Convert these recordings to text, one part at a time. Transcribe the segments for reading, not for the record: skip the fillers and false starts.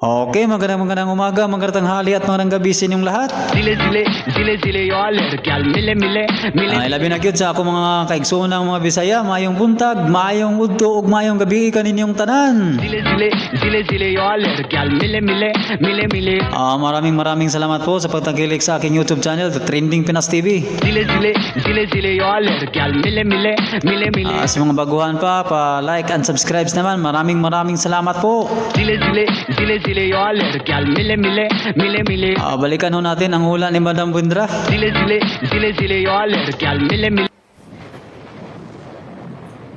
Okay, magandang umaga, magandang tanghali at magandang gabi sa inyong lahat. I love you na gyud sa ako mga kaigsoonang mga Bisaya, mayong buntag, mayong udto ug mayong gabi kaninyong tanan. Maraming salamat po sa pagtangkilik sa aking YouTube channel, The Trending Pinas TV. Sa mga baguhan pa like and subscribe naman. Maraming salamat po. Balikan ho natin ang hula ni Madam Bundra.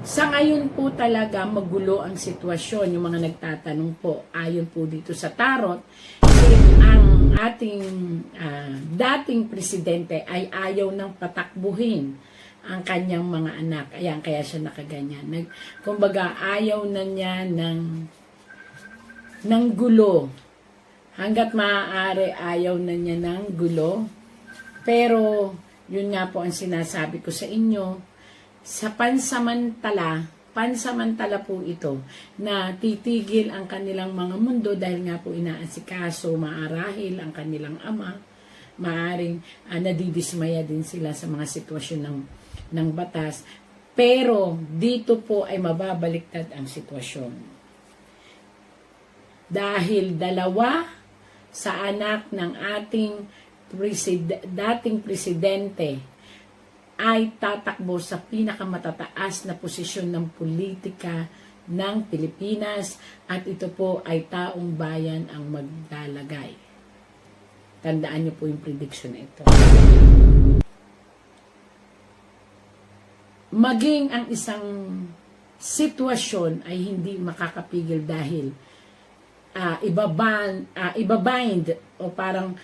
Sa ngayon po talaga magulo ang sitwasyon. Yung mga nagtatanong po, ayon po dito sa tarot, ang ating dating presidente ay ayaw ng patakbuhin ang kanyang mga anak. Ayan, kaya siya nakaganyan. Kumbaga, ayaw na niya ng gulo. Hanggat maaari, ayaw na niya ng gulo. Pero, yun nga po ang sinasabi ko sa inyo, sa pansamantala po ito, na titigil ang kanilang mga mundo dahil nga po inaasikaso, maarahil ang kanilang ama, maaring nadidismaya din sila sa mga sitwasyon ng batas. Pero, dito po ay mababaliktad ang sitwasyon. Dahil dalawa sa anak ng ating dating presidente ay tatakbo sa pinakamatataas na posisyon ng politika ng Pilipinas at ito po ay taong bayan ang maglalagay. Tandaan niyo po yung prediction na ito. Maging ang isang sitwasyon ay hindi makakapigil dahil ibabind o parang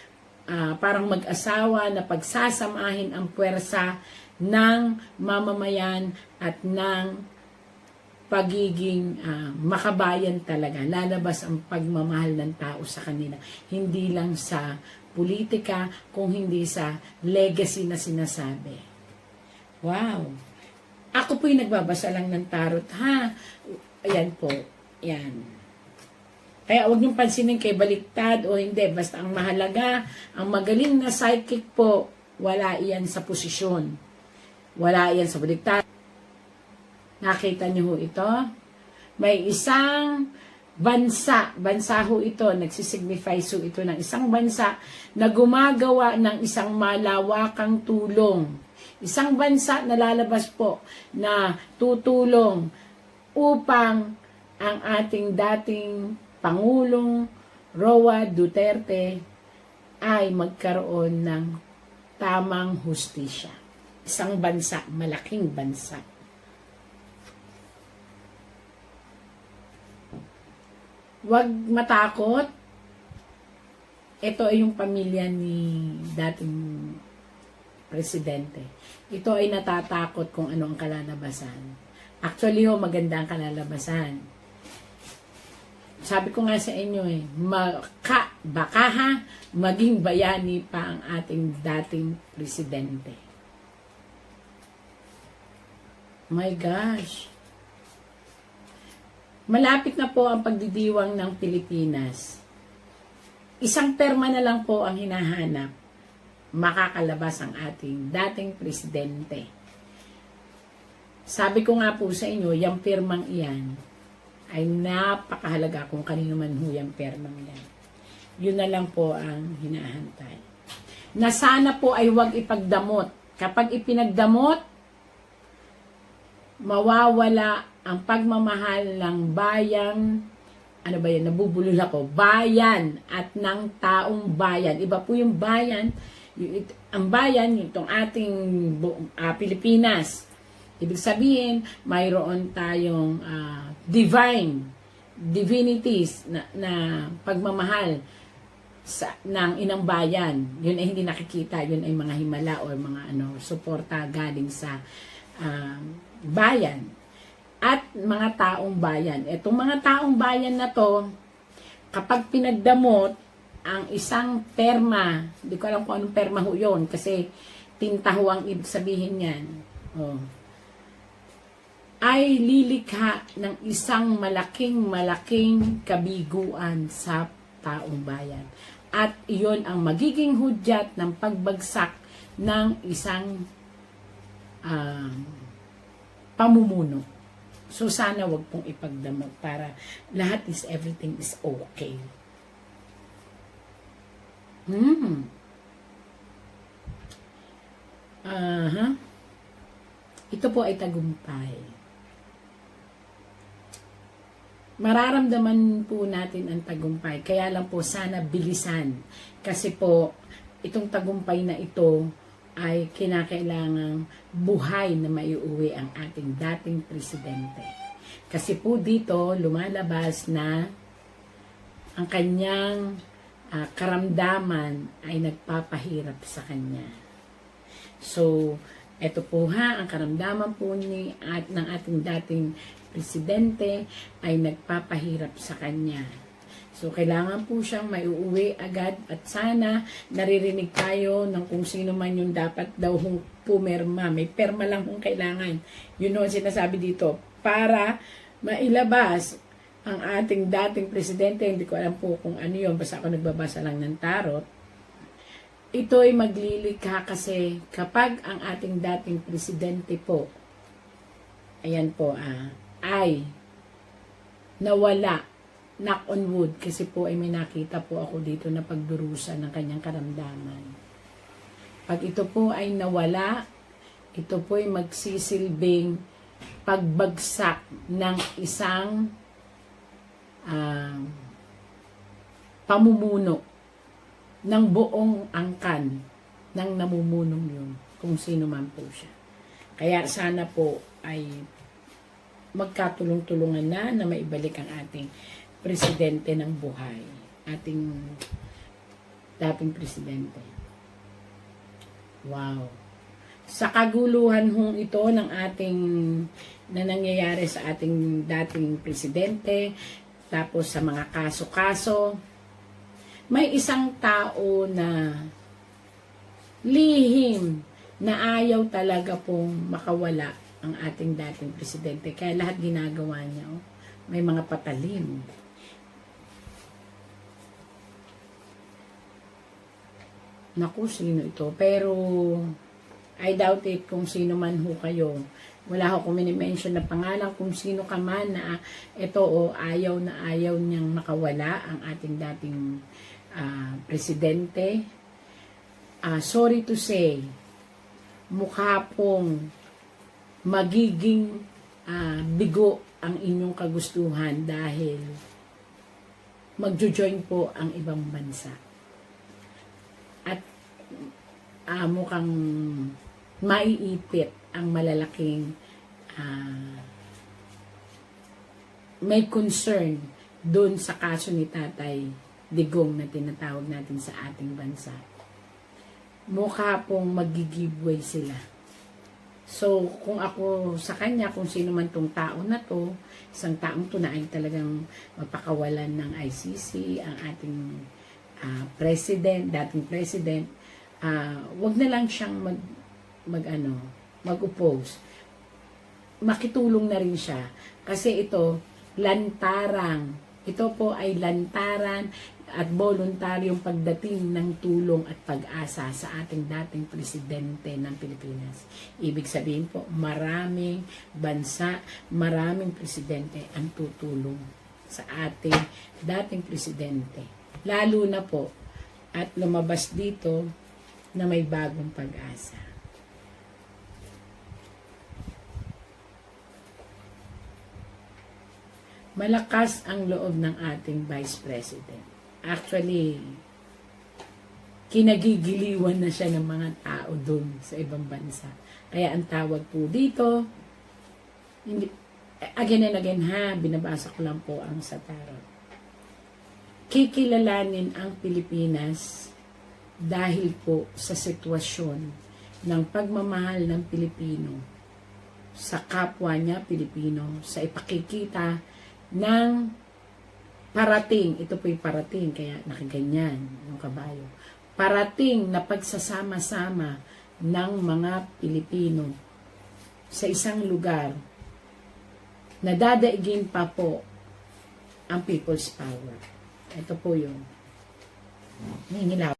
mag-asawa na pagsasamahin ang puwersa ng mamamayan at ng pagiging makabayan talaga. Lalabas ang pagmamahal ng tao sa kanila. Hindi lang sa politika, kung hindi sa legacy na sinasabi. Wow! Ako po'y nagbabasa lang ng tarot, ha? Ayan po. Ayan. Kaya huwag niyong pansinin kay baliktad o hindi. Basta ang mahalaga, ang magaling na psychic po, wala iyan sa posisyon. Wala iyan sa baliktad. Nakita niyo ho ito? May isang bansa ho ito, nagsisignify so ito ng isang bansa na gumagawa ng isang malawakang tulong. Isang bansa na lalabas po na tutulong upang ang ating dating Pangulong Roa Duterte ay magkaroon ng tamang hustisya. Isang bansa, malaking bansa. Huwag matakot. Ito ay yung pamilya ni dating presidente. Ito ay natatakot kung ano ang kalalabasan. Actually, maganda ang kalalabasan. Sabi ko nga sa inyo baka maging bayani pa ang ating dating presidente. My gosh. Malapit na po ang pagdidiwang ng Pilipinas. Isang perma na lang po ang hinahanap. Makakalabas ang ating dating presidente. Sabi ko nga po sa inyo, yung pirmang iyan, ay napakahalaga kung kanino man huyang permang yan. Yun na lang po ang hinahantay. Na sana po ay huwag ipagdamot. Kapag ipinagdamot, mawawala ang pagmamahal ng bayan, nabubulol ako, bayan at ng taong bayan. Iba po yung bayan, ang bayan, itong ating Pilipinas. Ibig sabihin, mayroon tayong divinities na pagmamahal ng inang bayan. Yun ay hindi nakikita, yun ay mga himala o mga suporta galing sa bayan. At mga taong bayan. Itong mga taong bayan na to, kapag pinagdamot ang isang perma, hindi ko alam kung anong perma ho yun, kasi tinta ho ang ibig sabihin yan. ay lilikha ng isang malaking kabiguan sa taong bayan. At iyon ang magiging hudyat ng pagbagsak ng isang pamumuno. So sana wag pong ipagdamag para everything is okay. Ito po ay tagumpay. Mararamdaman po natin ang tagumpay. Kaya lang po sana bilisan. Kasi po, itong tagumpay na ito ay kinakailangang buhay na maiuwi ang ating dating presidente. Kasi po dito, lumalabas na ang kanyang karamdaman ay nagpapahirap sa kanya. So, eto po ang karamdaman po ng ating dating presidente ay nagpapahirap sa kanya. So, kailangan po siyang maiuwi agad at sana naririnig tayo ng kung sino man yung dapat daw pumirma. May perma lang kung kailangan. Yun ang sinasabi dito. Para mailabas ang ating dating presidente, hindi ko alam po kung ano yun, basta ako nagbabasa lang ng tarot. Ito ay maglilikha kasi kapag ang ating dating presidente po, ayan po, ay nawala, knock on wood, kasi po ay may nakita po ako dito na pagdurusa ng kanyang karamdaman. Pag ito po ay nawala, ito po ay magsisilbing pagbagsak ng isang pamumuno ng buong angkan ng namumunong yun, kung sino man po siya. Kaya sana po ay magkatulong-tulungan na maibalik ang ating presidente ng buhay. Ating dating presidente. Wow. Sa kaguluhan ito ng ating na nangyayari sa ating dating presidente, tapos sa mga kaso-kaso, may isang tao na lihim na ayaw talaga pong makawala ang ating dating presidente. Kaya lahat ginagawa niya. May mga patalim. Naku, sino ito? Pero, I doubt it kung sino man ho kayo. Wala ho kung mini-mention na pangalan kung sino ka man na ito ayaw na ayaw niyang makawala ang ating dating presidente. Sorry to say, mukha pong magiging bigo ang inyong kagustuhan dahil magjo-join po ang ibang bansa. At mukhang maiipit ang malalaking may concern doon sa kaso ni Tatay Digong na tinatawag natin sa ating bansa. Mukha pong mag-giveaway sila. So, kung ako sa kanya, kung sino man tong tao na to, isang taong to na ay talagang mapakawalan ng ICC, ang ating dating president, wag na lang siyang mag-oppose. Makitulong na rin siya. Kasi ito, ito po ay lantaran at voluntaryong pagdating ng tulong at pag-asa sa ating dating presidente ng Pilipinas. Ibig sabihin po, maraming bansa, maraming presidente ang tutulong sa ating dating presidente. Lalo na po, at lumabas dito na may bagong pag-asa. Malakas ang loob ng ating Vice President. Actually, kinagigiliwan na siya ng mga tao doon sa ibang bansa. Kaya ang tawag po dito, again and again binabasa ko lang po ang sa tarot. Kikilalanin ang Pilipinas dahil po sa sitwasyon ng pagmamahal ng Pilipino sa kapwa niya Pilipino, sa ipakikita ng parating, ito po yung parating, kaya nakaganyan yung kabayo, parating na pagsasama-sama ng mga Pilipino sa isang lugar nadadaigin pa po ang people's power. Ito po yun. Hingilaw.